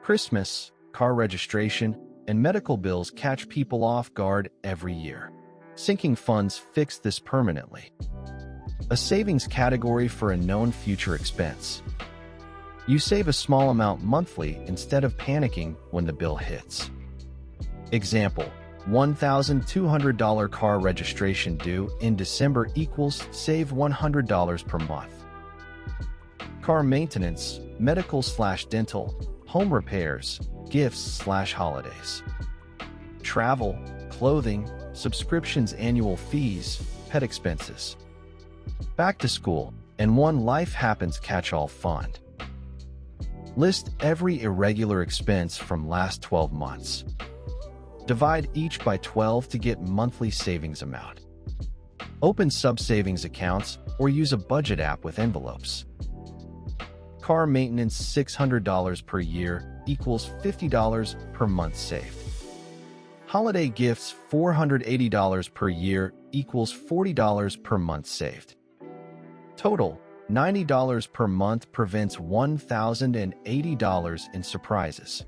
Christmas, car registration, and medical bills catch people off guard every year. Sinking funds fix this permanently. A savings category for a known future expense. You save a small amount monthly instead of panicking when the bill hits. Example: $1,200 car registration due in December equals save $100 per month. Car maintenance, medical/dental, home repairs, gifts/holidays. Travel, clothing, subscriptions, annual fees, pet expenses. Back to school, and one life happens catch-all fund. List every irregular expense from last 12 months. Divide each by 12 to get monthly savings amount. Open sub-savings accounts or use a budget app with envelopes. Car maintenance $600 per year equals $50 per month saved. Holiday gifts $480 per year equals $40 per month saved. Total, $90 per month prevents $1,080 in surprises.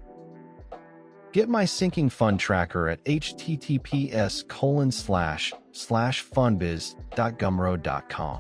Get my sinking fund tracker at https://fundbiz.gumroad.com.